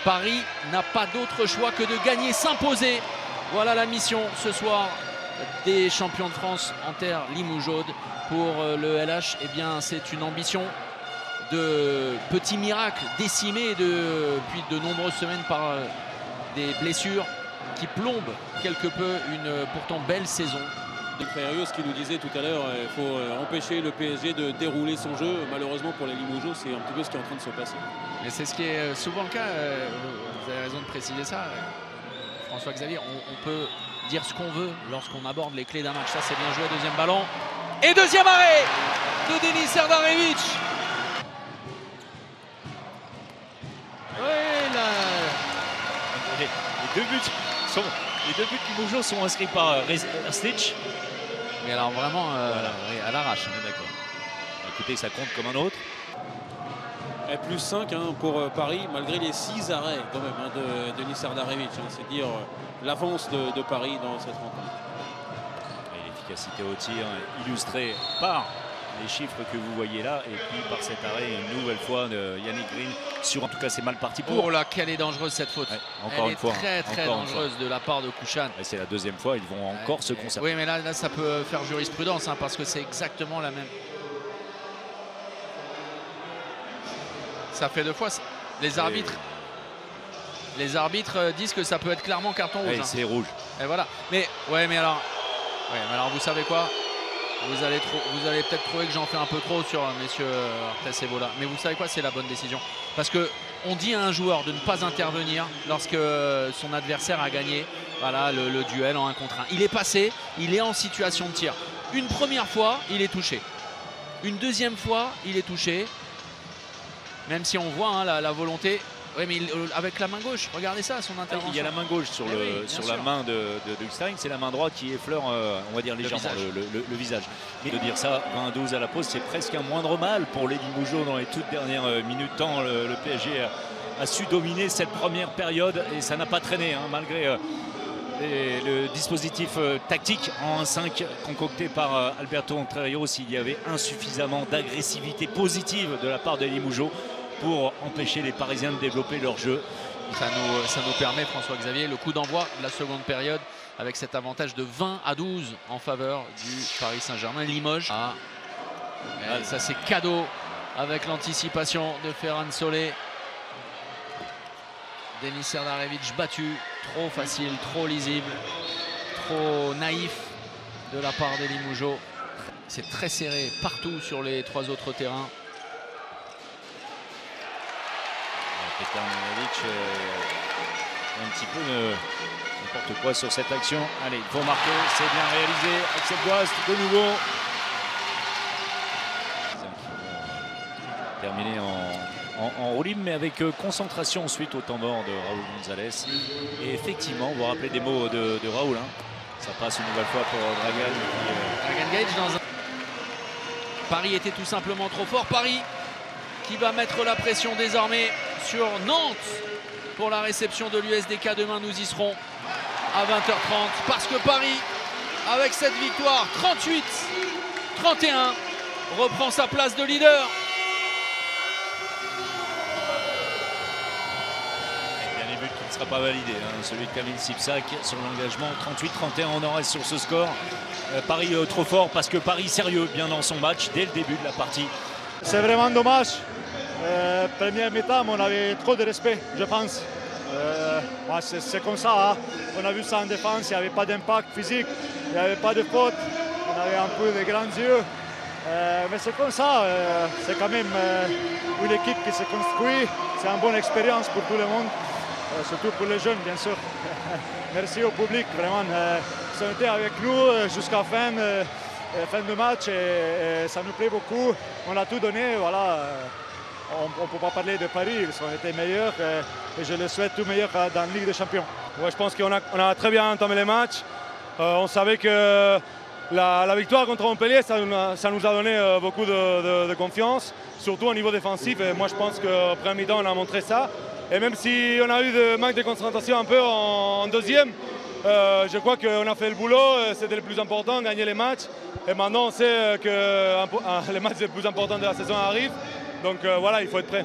Paris n'a pas d'autre choix que de gagner, s'imposer. Voilà la mission ce soir des champions de France en terre Limougeaude. Pour le LH, eh bien, c'est une ambition de petits miracles décimés depuis de nombreuses semaines par des blessures qui plombent quelque peu une pourtant belle saison. Férios qui nous disait tout à l'heure il faut empêcher le PSG de dérouler son jeu. Malheureusement pour les Limougeaux, c'est un petit peu ce qui est en train de se passer. Mais c'est ce qui est souvent le cas, vous avez raison de préciser ça, François-Xavier. On peut dire ce qu'on veut lorsqu'on aborde les clés d'un match. Ça, c'est bien joué. Deuxième ballon et deuxième arrêt de Denis Serdarevic. Oui, là... Les deux buts Limougeaux sont inscrits par Stitch. Mais alors vraiment voilà. oui, à l'arrache. D'accord. Écoutez, ça compte comme un autre. Et plus 5 pour Paris, malgré les 6 arrêts quand même de Denis Serdarevic. C'est dire l'avance de Paris dans cette rencontre. Et l'efficacité au tir illustrée par les chiffres que vous voyez là, et puis par cet arrêt une nouvelle fois de Yannick Green sur, en tout cas c'est mal parti pour. Oh là, quelle est dangereuse cette faute. Ouais, encore elle une fois, est très dangereuse de la part de Kouchan. C'est la deuxième fois, ils vont encore se conserver. Oui, mais là ça peut faire jurisprudence parce que c'est exactement la même. Ça fait 2 fois. Les arbitres disent que ça peut être clairement carton rouge. C'est rouge. Et voilà. Mais alors vous savez quoi? Vous allez peut-être trouver que j'en fais un peu trop sur messieurs Arthès et Bola. Mais vous savez quoi? C'est la bonne décision. Parce qu'on dit à un joueur de ne pas intervenir lorsque son adversaire a gagné le duel en 1 contre 1. Il est passé, il est en situation de tir. Une première fois, il est touché. Une deuxième fois, il est touché. Même si on voit la volonté. Oui, mais avec la main gauche, regardez ça, son intervention. Il y a la main gauche sur la main de Stein, c'est la main droite qui effleure, on va dire légèrement le visage. Mais de dire ça, 20-12 à la pause, c'est presque un moindre mal pour les Limougeaux dans les toutes dernières minutes. Tant le PSG a su dominer cette première période et ça n'a pas traîné, malgré le dispositif tactique en 1-5 concocté par Alberto Entrerios. Il y avait insuffisamment d'agressivité positive de la part des Limougeaux pour empêcher les Parisiens de développer leur jeu. Ça nous permet, François-Xavier, le coup d'envoi de la seconde période avec cet avantage de 20-12 en faveur du Paris Saint-Germain. Limoges. Ça c'est cadeau avec l'anticipation de Ferran Solé. Denis Serdarevic battu, trop facile, trop lisible, trop naïf de la part des Limougeaux. C'est très serré partout sur les 3 autres terrains. Petar Nemanjić un petit peu n'importe quoi sur cette action. Allez, il faut marquer, c'est bien réalisé. Axel Boist de nouveau. Terminé en roue libre, mais avec concentration ensuite au temps mort de Raúl González. Et effectivement, vous vous rappelez des mots de Raúl. Ça passe une nouvelle fois pour Dragan Gage dans un... Paris était tout simplement trop fort. Paris qui va mettre la pression désormais sur Nantes pour la réception de l'USDK. Demain, nous y serons à 20h30 parce que Paris, avec cette victoire 38-31, reprend sa place de leader. Il y a des buts qui ne sera pas validé. Celui de Kamil Sipsak sur l'engagement. 38-31, on en reste sur ce score. Paris trop fort parce que Paris sérieux bien dans son match dès le début de la partie. C'est vraiment dommage. Première mi-temps, on avait trop de respect, je pense. C'est comme ça. On a vu ça en défense, il n'y avait pas d'impact physique, il n'y avait pas de faute, on avait un peu de grands yeux. Mais c'est comme ça, c'est quand même une équipe qui se construit. C'est une bonne expérience pour tout le monde, surtout pour les jeunes, bien sûr. Merci au public, vraiment. Ils ont été avec nous jusqu'à fin de match et ça nous plaît beaucoup. On a tout donné, voilà. On ne peut pas parler de Paris, ils ont été meilleurs et je le souhaite tout meilleur dans la Ligue des Champions. Ouais, je pense qu'on a très bien entamé les matchs. On savait que la victoire contre Montpellier, ça nous a donné beaucoup de confiance, surtout au niveau défensif. Et moi, je pense qu'au premier mi-temps, on a montré ça. Et même si on a eu des manques de concentration un peu en deuxième, je crois qu'on a fait le boulot. C'était le plus important, gagner les matchs. Et maintenant, on sait que les matchs les plus importants de la saison arrivent. Donc voilà, il faut être prêt.